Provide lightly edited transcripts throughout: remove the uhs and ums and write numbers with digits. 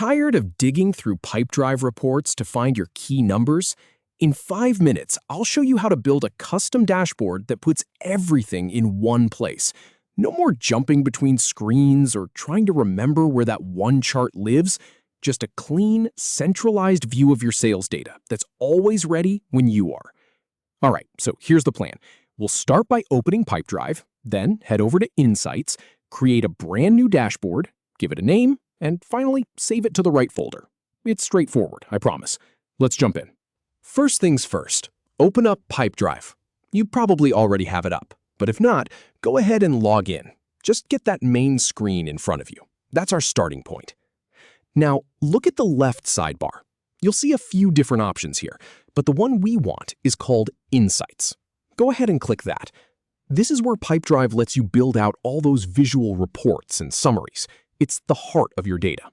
Tired of digging through Pipedrive reports to find your key numbers? In 5 minutes, I'll show you how to build a custom dashboard that puts everything in one place. No more jumping between screens or trying to remember where that one chart lives. Just a clean, centralized view of your sales data that's always ready when you are. All right, so here's the plan. We'll start by opening Pipedrive, then head over to Insights, create a brand new dashboard, give it a name, and finally save it to the right folder. It's straightforward, I promise. Let's jump in. First things first, open up Pipedrive. You probably already have it up, but if not, go ahead and log in. Just get that main screen in front of you. That's our starting point. Now, look at the left sidebar. You'll see a few different options here, but the one we want is called Insights. Go ahead and click that. This is where Pipedrive lets you build out all those visual reports and summaries. It's the heart of your data.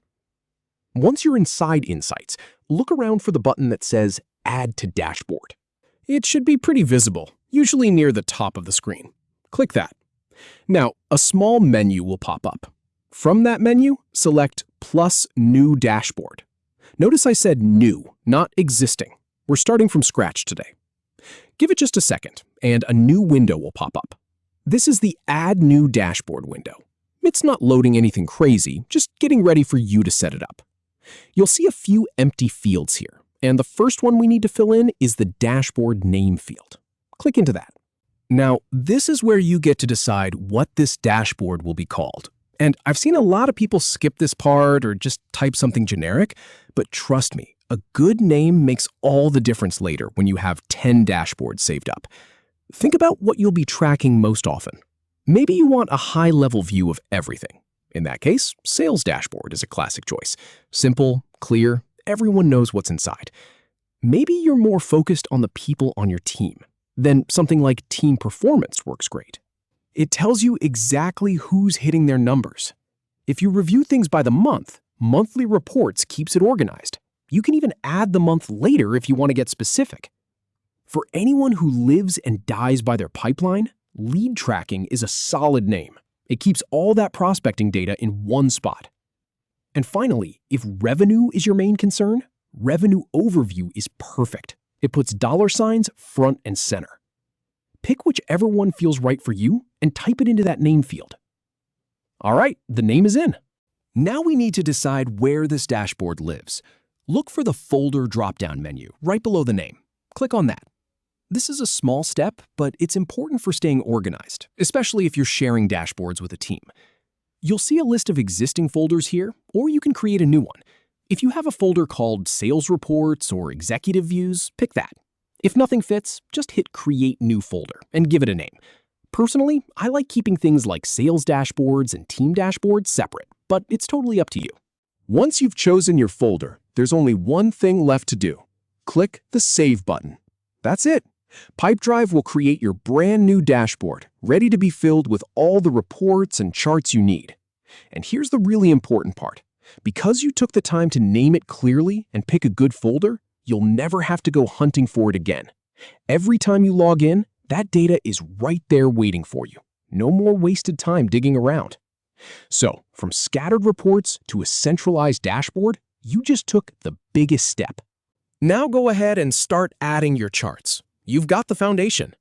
Once you're inside Insights, look around for the button that says Add to Dashboard. It should be pretty visible, usually near the top of the screen. Click that. Now, a small menu will pop up. From that menu, select Plus New Dashboard. Notice I said new, not existing. We're starting from scratch today. Give it just a second, and a new window will pop up. This is the Add New Dashboard window. It's not loading anything crazy, just getting ready for you to set it up. You'll see a few empty fields here, and the first one we need to fill in is the dashboard name field. Click into that. Now, this is where you get to decide what this dashboard will be called. And I've seen a lot of people skip this part or just type something generic, but trust me, a good name makes all the difference later when you have 10 dashboards saved up. Think about what you'll be tracking most often. Maybe you want a high-level view of everything. In that case, Sales Dashboard is a classic choice. Simple, clear, everyone knows what's inside. Maybe you're more focused on the people on your team. Then something like Team Performance works great. It tells you exactly who's hitting their numbers. If you review things by the month, Monthly Reports keeps it organized. You can even add the month later if you want to get specific. For anyone who lives and dies by their pipeline, Lead Tracking is a solid name. It keeps all that prospecting data in one spot. And finally, if revenue is your main concern, Revenue Overview is perfect. It puts dollar signs front and center. Pick whichever one feels right for you and type it into that name field. All right, the name is in. Now we need to decide where this dashboard lives. Look for the Folder drop-down menu right below the name. Click on that. This is a small step, but it's important for staying organized, especially if you're sharing dashboards with a team. You'll see a list of existing folders here, or you can create a new one. If you have a folder called Sales Reports or Executive Views, pick that. If nothing fits, just hit Create New Folder and give it a name. Personally, I like keeping things like Sales Dashboards and Team Dashboards separate, but it's totally up to you. Once you've chosen your folder, there's only one thing left to do. Click the Save button. That's it. Pipedrive will create your brand new dashboard, ready to be filled with all the reports and charts you need. And here's the really important part. Because you took the time to name it clearly and pick a good folder, you'll never have to go hunting for it again. Every time you log in, that data is right there waiting for you. No more wasted time digging around. So, from scattered reports to a centralized dashboard, you just took the biggest step. Now go ahead and start adding your charts. You've got the foundation.